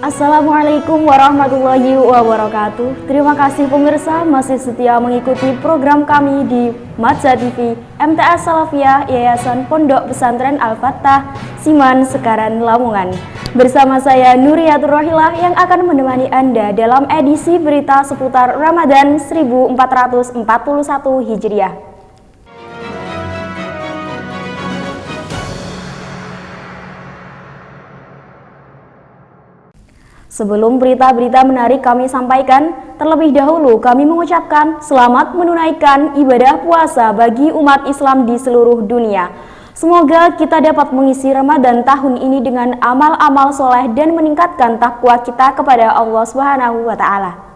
Assalamualaikum warahmatullahi wabarakatuh. Terima kasih pemirsa masih setia mengikuti program kami di Madza TV MTS Salafiyah Yayasan Pondok Pesantren Al-Fattah Siman Sekaran Lamongan. Bersama saya Nuriyatul Rohilah yang akan menemani Anda dalam edisi berita seputar Ramadan 1441 Hijriah. Sebelum berita-berita menarik kami sampaikan, terlebih dahulu kami mengucapkan selamat menunaikan ibadah puasa bagi umat Islam di seluruh dunia. Semoga kita dapat mengisi Ramadan tahun ini dengan amal-amal soleh dan meningkatkan takwa kita kepada Allah Subhanahu wa Ta'ala.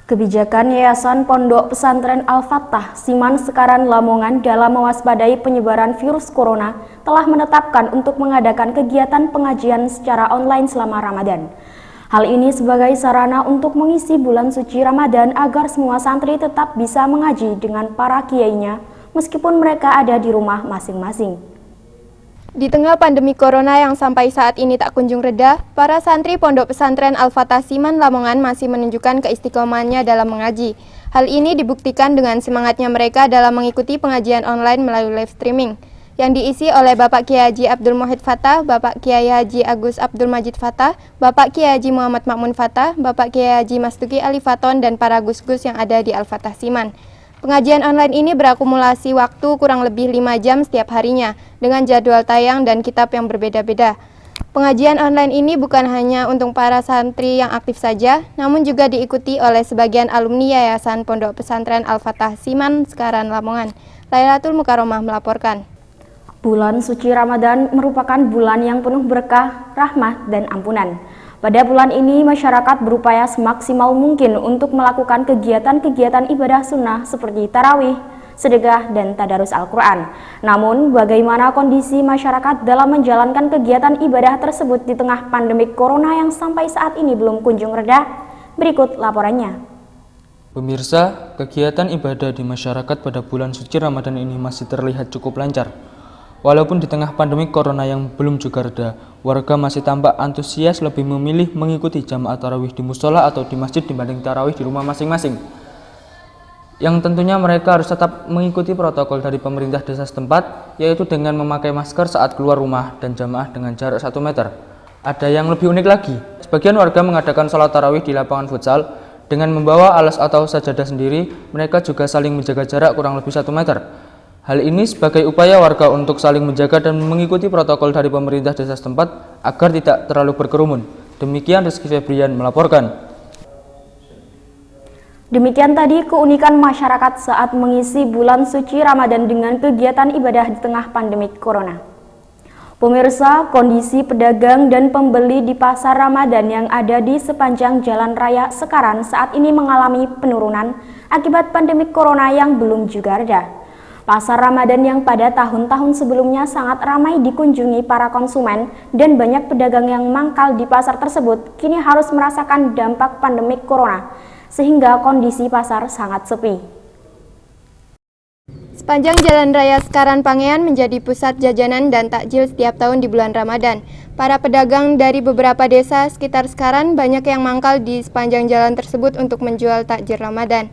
Kebijakan Yayasan Pondok Pesantren Al-Fattah Siman Sekaran Lamongan dalam mewaspadai penyebaran virus corona telah menetapkan untuk mengadakan kegiatan pengajian secara online selama Ramadan. Hal ini sebagai sarana untuk mengisi bulan suci Ramadan agar semua santri tetap bisa mengaji dengan para kiainya meskipun mereka ada di rumah masing-masing. Di tengah pandemi corona yang sampai saat ini tak kunjung reda, para santri Pondok Pesantren Al-Fattah Siman Lamongan masih menunjukkan keistiqomahannya dalam mengaji. Hal ini dibuktikan dengan semangatnya mereka dalam mengikuti pengajian online melalui live streaming, yang diisi oleh Bapak Kiai Haji Abdul Muhid Fattah, Bapak Kiai Haji Agus Abdul Majid Fattah, Bapak Kiai Haji Muhammad Makmun Fattah, Bapak Kiai Haji Mastuki Ali Faton, dan para gus-gus yang ada di Al-Fattah Siman. Pengajian online ini berakumulasi waktu kurang lebih 5 jam setiap harinya, dengan jadwal tayang dan kitab yang berbeda-beda. Pengajian online ini bukan hanya untuk para santri yang aktif saja, namun juga diikuti oleh sebagian alumni Yayasan Pondok Pesantren Al-Fattah Siman Sekaran Lamongan. Lailatul Mukaromah melaporkan. Bulan suci Ramadan merupakan bulan yang penuh berkah, rahmat, dan ampunan. Pada bulan ini, masyarakat berupaya semaksimal mungkin untuk melakukan kegiatan-kegiatan ibadah sunnah seperti tarawih, sedekah, dan tadarus Al-Quran. Namun, bagaimana kondisi masyarakat dalam menjalankan kegiatan ibadah tersebut di tengah pandemik corona yang sampai saat ini belum kunjung reda? Berikut laporannya. Pemirsa, kegiatan ibadah di masyarakat pada bulan suci Ramadan ini masih terlihat cukup lancar. Walaupun di tengah pandemi corona yang belum juga reda, warga masih tampak antusias lebih memilih mengikuti jamaah tarawih di musola atau di masjid dibanding tarawih di rumah masing-masing. Yang tentunya mereka harus tetap mengikuti protokol dari pemerintah desa setempat, yaitu dengan memakai masker saat keluar rumah dan jamaah dengan jarak 1 meter. Ada yang lebih unik lagi, sebagian warga mengadakan sholat tarawih di lapangan futsal dengan membawa alas atau sajadah sendiri. Mereka juga saling menjaga jarak kurang lebih 1 meter. Hal ini sebagai upaya warga untuk saling menjaga dan mengikuti protokol dari pemerintah desa setempat agar tidak terlalu berkerumun. Demikian Rizky Febrian melaporkan. Demikian tadi keunikan masyarakat saat mengisi bulan suci Ramadan dengan kegiatan ibadah di tengah pandemi corona. Pemirsa, kondisi pedagang dan pembeli di pasar Ramadan yang ada di sepanjang Jalan Raya Sekaran saat ini mengalami penurunan akibat pandemi corona yang belum juga reda. Pasar Ramadan yang pada tahun-tahun sebelumnya sangat ramai dikunjungi para konsumen dan banyak pedagang yang mangkal di pasar tersebut kini harus merasakan dampak pandemik corona sehingga kondisi pasar sangat sepi. Sepanjang Jalan Raya Sekaran Pangean menjadi pusat jajanan dan takjil setiap tahun di bulan Ramadan. Para pedagang dari beberapa desa sekitar Sekaran banyak yang mangkal di sepanjang jalan tersebut untuk menjual takjil Ramadan.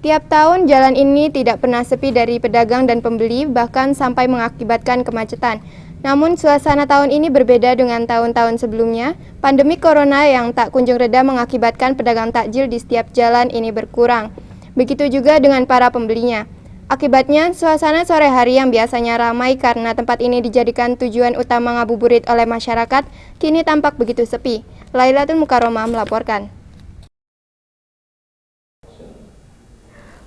Tiap tahun jalan ini tidak pernah sepi dari pedagang dan pembeli, bahkan sampai mengakibatkan kemacetan. Namun suasana tahun ini berbeda dengan tahun-tahun sebelumnya. Pandemi corona yang tak kunjung reda mengakibatkan pedagang takjil di setiap jalan ini berkurang. Begitu juga dengan para pembelinya. Akibatnya, suasana sore hari yang biasanya ramai karena tempat ini dijadikan tujuan utama ngabuburit oleh masyarakat, kini tampak begitu sepi. Lailatul Mukaromah melaporkan.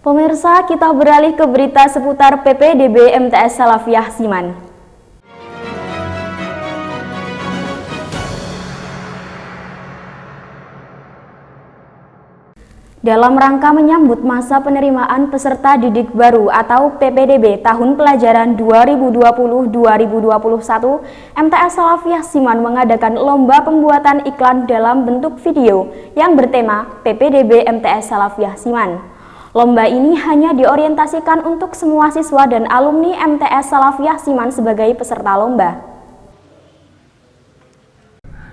Pemirsa, kita beralih ke berita seputar PPDB MTS Salafiyah Siman. Dalam rangka menyambut masa penerimaan peserta didik baru atau PPDB tahun pelajaran 2020-2021, MTS Salafiyah Siman mengadakan lomba pembuatan iklan dalam bentuk video yang bertema PPDB MTS Salafiyah Siman. Lomba ini hanya diorientasikan untuk semua siswa dan alumni MTS Salafiyah Siman sebagai peserta lomba.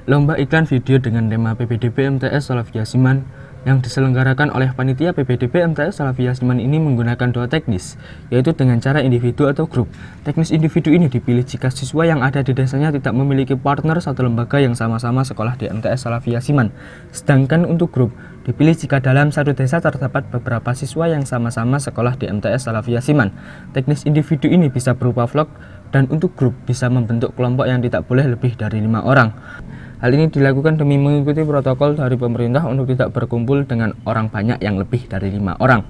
Lomba iklan video dengan tema PPDB MTS Salafiyah Siman yang diselenggarakan oleh panitia PPDB MTS Salafiyah Siman ini menggunakan dua teknis, yaitu dengan cara individu atau grup. Teknis individu ini dipilih jika siswa yang ada di desanya tidak memiliki partner satu lembaga yang sama-sama sekolah di MTS Salafiyah Siman. Sedangkan untuk grup, dipilih jika dalam satu desa terdapat beberapa siswa yang sama-sama sekolah di MTS Salafiyah Siman. Teknis individu ini bisa berupa vlog, dan untuk grup bisa membentuk kelompok yang tidak boleh lebih dari 5 orang. Hal ini dilakukan demi mengikuti protokol dari pemerintah untuk tidak berkumpul dengan orang banyak yang lebih dari 5 orang.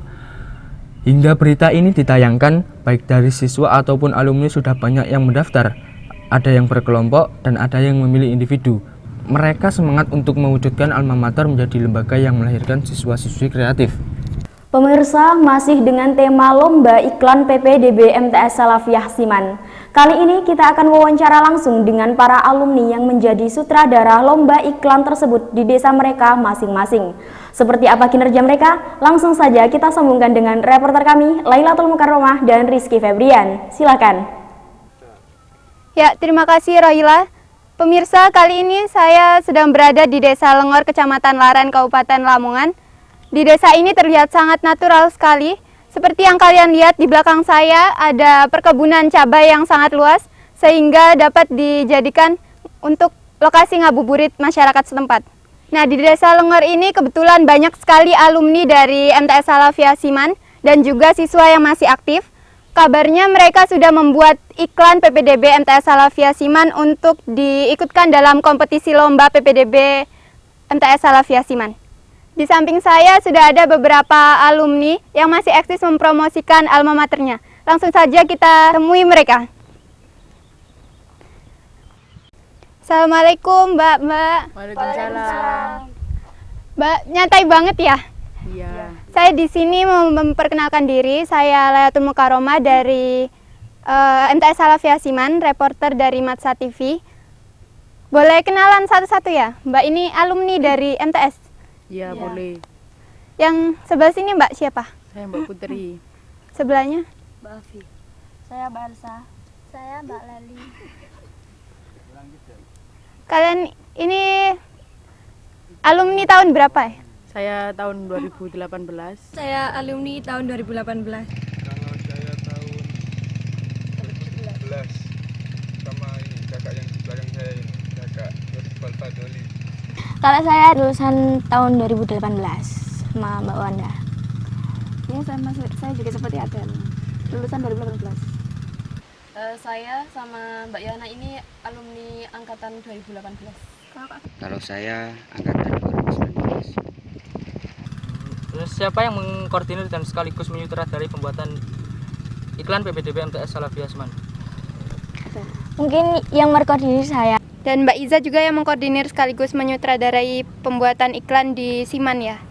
Hingga berita ini ditayangkan, baik dari siswa ataupun alumni sudah banyak yang mendaftar. Ada yang berkelompok dan ada yang memilih individu. Mereka semangat untuk mewujudkan alma mater menjadi lembaga yang melahirkan siswa-siswi kreatif. Pemirsa, masih dengan tema Lomba Iklan PPDB MTS Salafiyah Siman. Kali ini kita akan wawancara langsung dengan para alumni yang menjadi sutradara lomba iklan tersebut di desa mereka masing-masing. Seperti apa kinerja mereka? Langsung saja kita sambungkan dengan reporter kami, Lailatul Mukarramah dan Rizky Febrian. Silakan. Ya, terima kasih Rohila. Pemirsa, kali ini saya sedang berada di Desa Lengor, Kecamatan Laren, Kabupaten Lamongan. Di desa ini terlihat sangat natural sekali. Seperti yang kalian lihat di belakang saya ada perkebunan cabai yang sangat luas sehingga dapat dijadikan untuk lokasi ngabuburit masyarakat setempat. Nah, di Desa Lengor ini kebetulan banyak sekali alumni dari MTS Salafiyah Siman dan juga siswa yang masih aktif. Kabarnya mereka sudah membuat iklan PPDB MTS Salafiyah Siman untuk diikutkan dalam kompetisi lomba PPDB MTS Salafiyah Siman. Di samping saya sudah ada beberapa alumni yang masih eksis mempromosikan alma maternya. Langsung saja kita temui mereka. Assalamualaikum Mbak. Waalaikumsalam. Mbak, nyantai banget ya? Iya. Saya di sini mau memperkenalkan diri. Saya Lailatul Mukarramah dari MTS Salafiyah Siman, reporter dari Matsa TV. Boleh kenalan satu-satu ya? Mbak ini alumni dari MTS. Iya, boleh. Yang sebelah sini Mbak siapa? Saya Mbak Putri. Sebelahnya? Mbak Afi. Saya Mbak Elsa. Saya Mbak Lali. Kalian ini alumni tahun berapa ya? Saya tahun 2018. Saya alumni tahun 2018. Kalau saya tahun 2017 sama ini kakak yang di belakang saya ini, kakak Yosifal Fadoli. Kalau saya lulusan tahun 2018 sama Mbak Wanda. Ya, saya juga seperti Aden. Lulusan 2018. Saya sama Mbak Yana ini alumni angkatan 2018. Kalau saya angkatan 2019. Terus siapa yang mengkoordinir dan sekaligus menyutradarai pembuatan iklan PPDB MTS Salafiyah Siman? Mungkin yang berkoordinir saya. Dan Mbak Iza juga yang mengkoordinir sekaligus menyutradarai pembuatan iklan di Siman ya?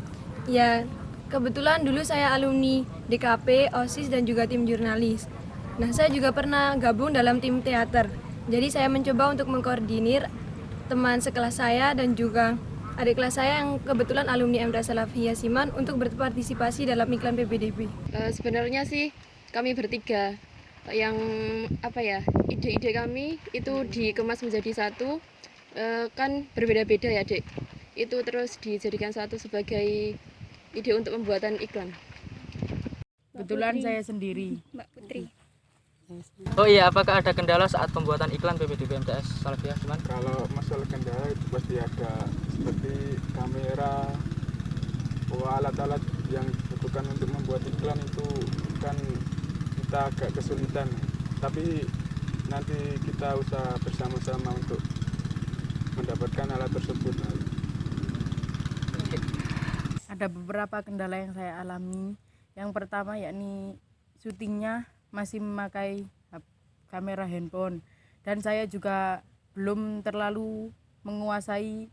Ya, kebetulan dulu saya alumni DKP, OSIS dan juga tim jurnalis. Nah, saya juga pernah gabung dalam tim teater. Jadi saya mencoba untuk mengkoordinir teman sekelas saya dan juga adik kelas saya yang kebetulan alumni MTS Salafiyah Siman untuk berpartisipasi dalam iklan PPDB. Sebenarnya sih kami bertiga yang ide-ide kami itu dikemas menjadi satu, kan berbeda-beda ya Dek, itu terus dijadikan satu sebagai ide untuk pembuatan iklan. Kebetulan saya sendiri. Mbak Putri. Oh iya, apakah ada kendala saat pembuatan iklan PPDB MTS Salafiyah Siman? Kalau masalah kendala itu pasti ada, seperti kamera, alat-alat yang dibutuhkan untuk membuat iklan itu kan kita agak kesulitan, tapi nanti kita usaha bersama-sama untuk mendapatkan alat tersebut. Ada beberapa kendala yang saya alami. Yang pertama yakni syutingnya masih memakai kamera handphone, dan saya juga belum terlalu menguasai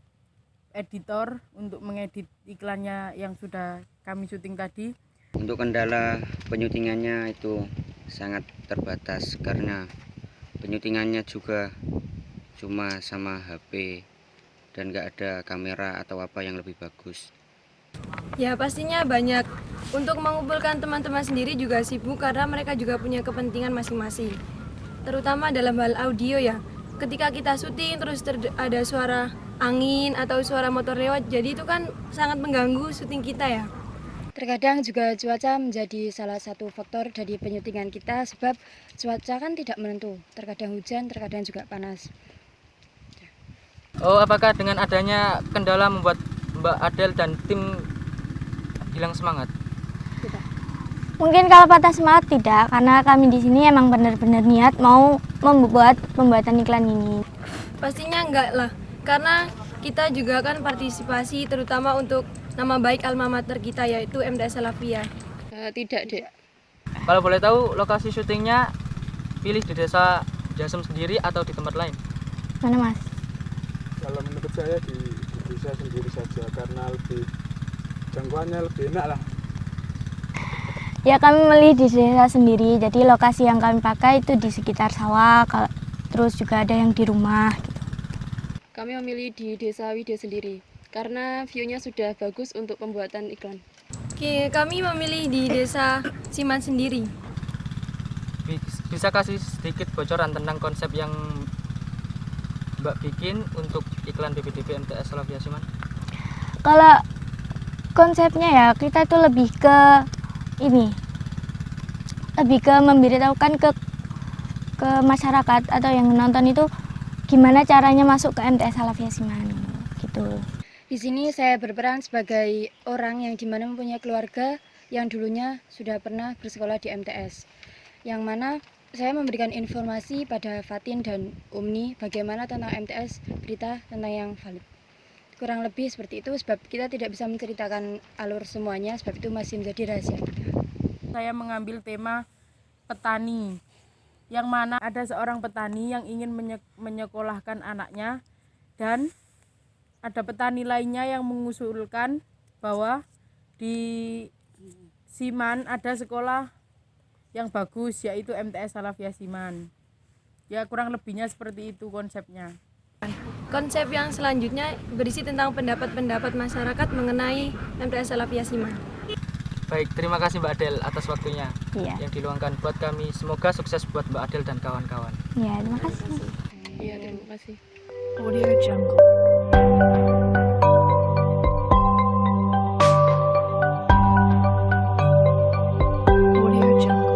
editor untuk mengedit iklannya yang sudah kami syuting tadi. Untuk kendala penyutingannya itu sangat terbatas karena penyutingannya juga cuma sama HP dan nggak ada kamera atau apa yang lebih bagus. Ya pastinya banyak. Untuk mengumpulkan teman-teman sendiri juga sibuk karena mereka juga punya kepentingan masing-masing. Terutama dalam hal audio ya. Ketika kita syuting terus ada suara angin atau suara motor lewat, jadi itu kan sangat mengganggu syuting kita ya. Terkadang juga cuaca menjadi salah satu faktor dari penyutingan kita sebab cuaca kan tidak menentu. Terkadang hujan, terkadang juga panas. Oh, apakah dengan adanya kendala membuat Mbak Adel dan tim hilang semangat? Mungkin kalau patah semangat tidak, karena kami di sini emang benar-benar niat mau membuat pembuatan iklan ini. Pastinya enggak lah, karena kita juga kan partisipasi terutama untuk nama baik alma mater kita yaitu MTS Salafiyah. Tidak, Dek. Kalau boleh tahu lokasi syutingnya pilih di desa Jasem sendiri atau di tempat lain? Mana Mas? Kalau menurut saya di desa sendiri saja karena lebih jangkauannya lebih enak lah. Ya kami memilih di desa sendiri, jadi lokasi yang kami pakai itu di sekitar sawah, terus juga ada yang di rumah gitu. Kami memilih di Desa Wide sendiri karena view-nya sudah bagus untuk pembuatan iklan. Kami memilih di Desa Siman sendiri. Bisa kasih sedikit bocoran tentang konsep yang Mbak bikin untuk iklan BPDB MTS Salafiyah Siman? Kalau konsepnya ya kita itu lebih ke memberitahukan ke masyarakat atau yang nonton itu gimana caranya masuk ke MTS Salafiyah Siman gitu. Di sini saya berperan sebagai orang yang dimana mempunyai keluarga yang dulunya sudah pernah bersekolah di MTS. Yang mana saya memberikan informasi pada Fatin dan Umni bagaimana tentang MTS, berita tentang yang valid. Kurang lebih seperti itu, sebab kita tidak bisa menceritakan alur semuanya, sebab itu masih menjadi rahasia kita. Saya mengambil tema petani, yang mana ada seorang petani yang ingin menyekolahkan anaknya, dan ada petani lainnya yang mengusulkan bahwa di Siman ada sekolah yang bagus, yaitu MTS Salafiyah Siman. Ya kurang lebihnya seperti itu konsepnya. Konsep yang selanjutnya berisi tentang pendapat-pendapat masyarakat mengenai MTS Salafiyah Siman. Baik, terima kasih Mbak Adel atas waktunya Iya. yang diluangkan buat kami. Semoga sukses buat Mbak Adel dan kawan-kawan. Ya, terima kasih. Iya, terima kasih. Audio Jungle. Audio Jungle.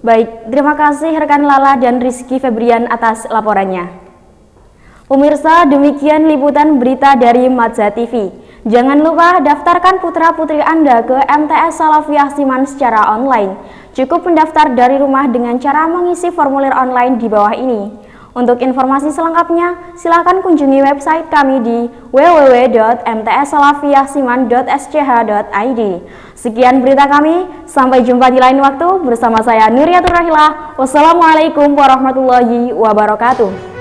Baik, terima kasih rekan Lala dan Rizky Febrian atas laporannya. Pemirsa, demikian liputan berita dari Madza TV. Jangan lupa daftarkan putra-putri Anda ke MTS Salafiyah Siman secara online. Cukup mendaftar dari rumah dengan cara mengisi formulir online di bawah ini. Untuk informasi selengkapnya, silakan kunjungi website kami di www.mtssalafiyahsiman.sch.id. Sekian berita kami, sampai jumpa di lain waktu bersama saya Nuriatul Rahila. Wassalamualaikum warahmatullahi wabarakatuh.